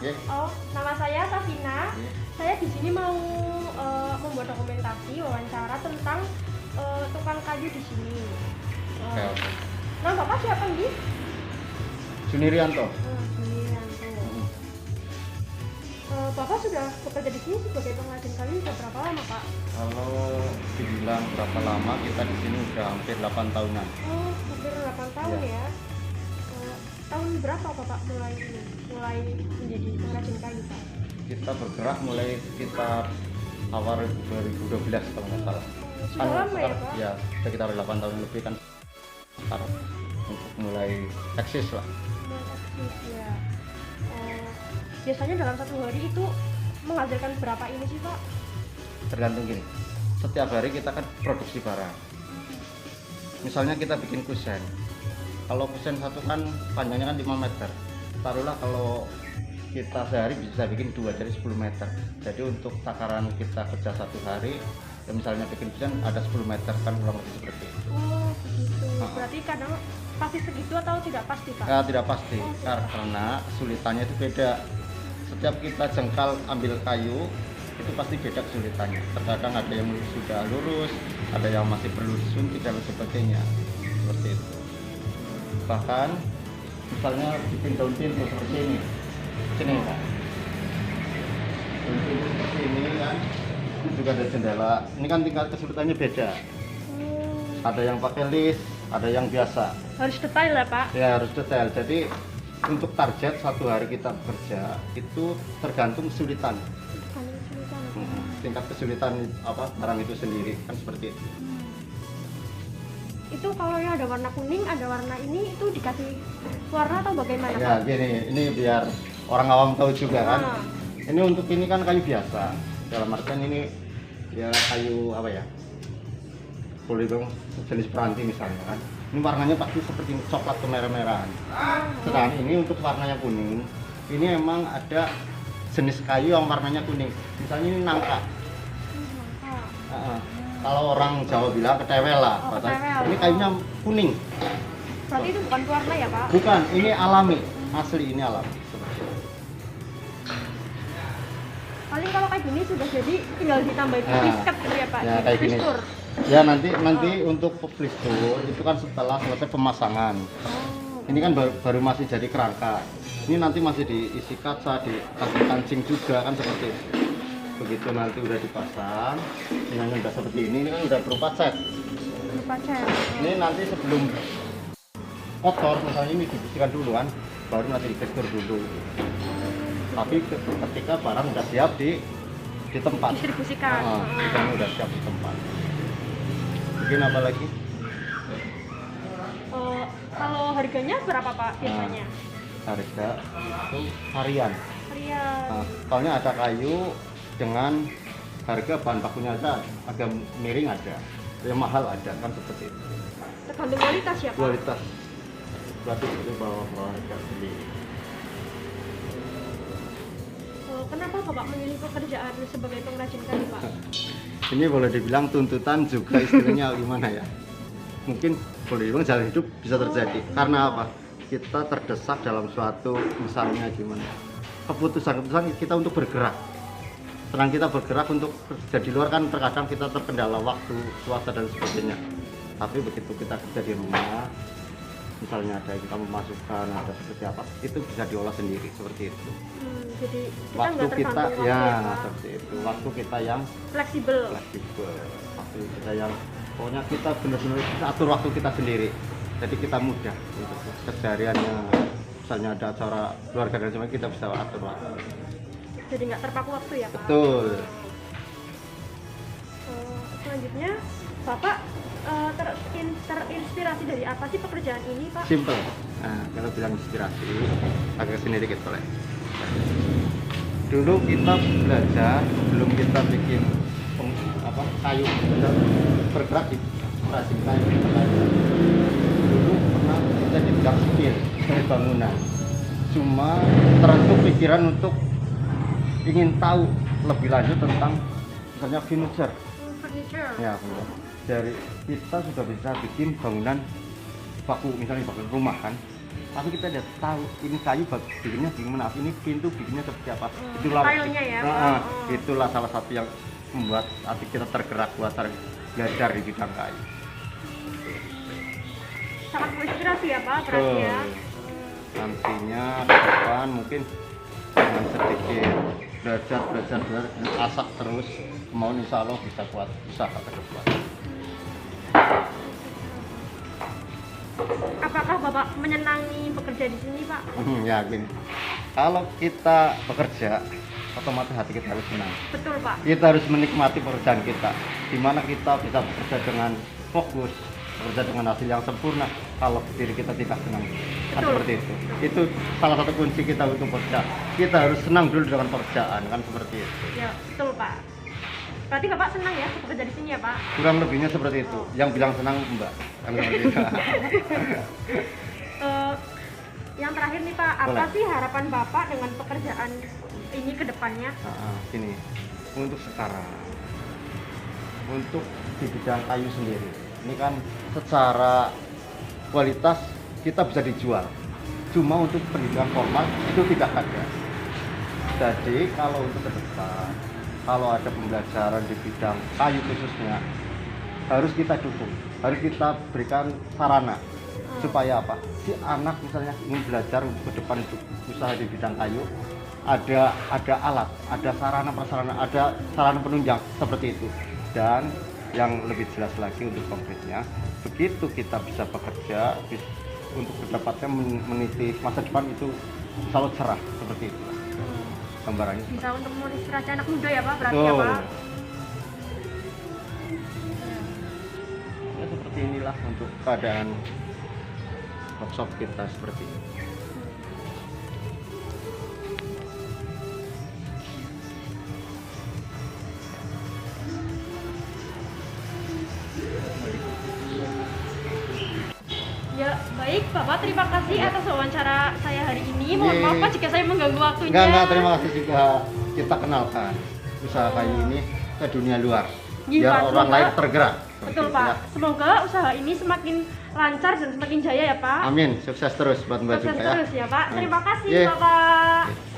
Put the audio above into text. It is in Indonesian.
Yeah. Oh, nama saya Safina. Yeah. Saya di sini mau membuat dokumentasi wawancara tentang tukang kayu di sini. Oke, oke. Nah, Bapak siapa nih? Junirianto. Junirianto. Bapak sudah bekerja di sini sebagai pengrajin kayu sudah berapa lama, Pak? Kalau dibilang berapa lama, kita di sini udah hampir 8 tahunan. Oh, hampir 8 tahun Iya. ya. Tahun berapa Bapak mulai menjadi pengrajin kayu, Pak? Kita bergerak mulai sekitar awal 2012 kalau nggak salah. Sudah lama ya, Pak? Ya, sekitar 8 tahun lebih kan sekarang untuk mulai eksis lah. Ya. Biasanya dalam satu hari itu menghasilkan berapa ini sih, Pak? Tergantung gini, setiap hari kita kan produksi barang. Misalnya kita bikin kusen, kalau kusen satu kan panjangnya kan 5 meter, taruhlah kalau kita sehari bisa bikin 2 dari 10 meter. Jadi untuk takaran kita kerja satu hari, ya misalnya bikin kusen ada 10 meter kan kurang lebih seperti itu. Oh begitu, berarti kadang pasti segitu atau tidak pasti, Pak? Ya, tidak pasti, karena kesulitannya itu beda. Setiap kita jengkal ambil kayu itu pasti beda kesulitannya. Terkadang ada yang sudah lurus, ada yang masih perlu disuntik dan sebagainya, seperti itu. Bahkan misalnya bikin daun pintu seperti ini, sini Pak. Daun pintu seperti ini kan, ini juga ada jendela. Ini kan tingkat kesulitannya beda. Ada yang pakai list, ada yang biasa. Harus detail ya, Pak? Ya harus detail. Jadi untuk target satu hari kita bekerja itu tergantung kesulitan. Tingkat kesulitan apa barang itu sendiri kan seperti itu. Itu kalau yang ada warna kuning, ada warna ini itu dikasih warna atau bagaimana, Ya Pak? gini, ini biar orang awam tahu juga kan. Ini untuk ini kan kayu biasa. Dalam artian ini ya kayu apa ya? Boleh dong jenis peranti misalnya kan. Ini warnanya pasti seperti coklat kemerah-merahan. Sedangkan ini untuk warnanya kuning, ini emang ada jenis kayu yang warnanya kuning. Misalnya ini nangka. Kalau orang Jawa bilang ketewel lah. Ketewel. Ini kayunya kuning. Berarti itu bukan warna ya, Pak? Bukan, ini alami, asli ini alami. Paling kalau kayak gini sudah jadi tinggal ditambahin isket gitu ya, Pak? Ya kayak gini. Plistur. Ya nanti untuk plistur itu kan setelah selesai pemasangan. Ini kan baru masih jadi kerangka. Ini nanti masih diisi kaca, dikasih kancing juga kan seperti itu. Begitu nanti udah dipasang, ini udah seperti ini kan udah berupa cat. Berupa cat. Ini nanti sebelum kotor misalnya ini dibersihkan dulu kan, baru nanti diplistur dulu. Tapi ketika barang udah siap di tempat distribusikan. Barang udah siap di tempat. Bikin apa lagi? Kalau harganya berapa, Pak, biasanya? Harga itu harian. Harian. Soalnya ada kayu dengan harga bahan bakunya aja agak miring ada, yang mahal ada kan seperti itu. Tergantung kualitas ya, Pak? Kualitas. Berarti itu bawah harga sendiri. Kenapa Bapak memilih pekerjaan sebagai pengrajin kayu, Pak? Ini boleh dibilang tuntutan juga istilahnya gimana ya? Mungkin boleh dibilang jalan hidup bisa terjadi. Karena apa? Kita terdesak dalam suatu misalnya gimana? Keputusan kita untuk bergerak. Sedang kita bergerak untuk kerja di luar kan terkadang kita terkendala waktu, cuaca dan sebagainya. Tapi begitu kita kerja di rumah, misalnya ada yang kita memasukkan ada seperti apa, itu bisa diolah sendiri seperti itu. Jadi kita Waktu kita waktu ya Pak? seperti itu. Waktu kita yang fleksibel. Waktu kita yang pokoknya kita benar-benar atur waktu kita sendiri. Jadi kita mudah untuk kesehariannya. Misalnya ada acara keluarga dan sebagainya kita bisa atur waktu. Jadi nggak terpaku waktu ya, Pak? Betul. Selanjutnya Bapak terinspirasi dari apa sih pekerjaan ini, Pak? Simple. Nah, kalau bilang inspirasi agak sendiri dikit boleh. Dulu kita belajar sebelum kita bikin kayu, kita bergerak di perajin kayu. Dulu pernah kita di bidang sipil dari bangunan. Cuma terbentuk pikiran untuk ingin tahu lebih lanjut tentang misalnya furniture. Ya, dari kita sudah bisa bikin bangunan baku, misalnya bangun rumah kan. lalu kita udah tahu ini kayu bikinnya gimana, ini pintu bikinnya seperti apa. Itulah Stylenya ya. itulah salah satu yang membuat hati kita tergerak buat belajar di bidang kayu. Sangat menginspirasi ya Pak, berarti ya. Nantinya ke depan mungkin dengan sedikit belajar asak terus, mau insya Allah bisa buat usaha ke depan. Apakah Bapak menyenangi bekerja di sini Pak? Yakin. Kalau kita bekerja, otomatis hati kita harus senang. Betul Pak. Kita harus menikmati pekerjaan kita, di mana kita bisa bekerja dengan fokus, bekerja dengan hasil yang sempurna. Kalau diri kita tidak senang, kan seperti itu. Itu salah satu kunci kita untuk bekerja. Kita harus senang dulu dengan pekerjaan, kan seperti itu. Ya betul Pak. Berarti Bapak senang ya bekerja di sini ya Pak? Kurang lebihnya seperti itu. Yang bilang senang Mbak, kan seperti itu. Yang terakhir nih Pak, apa Boleh. sih harapan Bapak dengan pekerjaan ini ke depannya? Gini, untuk sekarang, untuk di bidang kayu sendiri, ini kan secara kualitas kita bisa dijual, cuma untuk pendidikan formal itu tidak ada. Jadi kalau untuk ke depan, kalau ada pembelajaran di bidang kayu khususnya, harus kita dukung, harus kita berikan sarana supaya apa? Si anak misalnya ingin belajar untuk ke depan untuk usaha di bidang kayu, ada alat, ada sarana prasarana, ada sarana penunjang seperti itu. Dan yang lebih jelas lagi untuk konkretnya, begitu kita bisa bekerja untuk mendapatkan meniti masa depan itu selalu cerah seperti itu. Gambarannya Bisa untuk menginspirasi anak muda ya Pak, berarti ya Pak? Ya seperti inilah untuk keadaan workshop kita seperti ini. Ya baik Bapak, terima kasih atas wawancara saya hari ini. Mohon maaf Pak jika saya mengganggu waktunya. Enggak, terima kasih juga kita kenalkan usaha kayu ini ke dunia luar. Iya, Biar Pak, orang semoga- lain tergerak. Betul Seperti Pak, itulah. semoga usaha ini semakin lancar dan semakin jaya ya Pak. Amin, sukses terus buat Mbak Sukses juga ya. terus ya Pak. Terima kasih Ye. Bapak.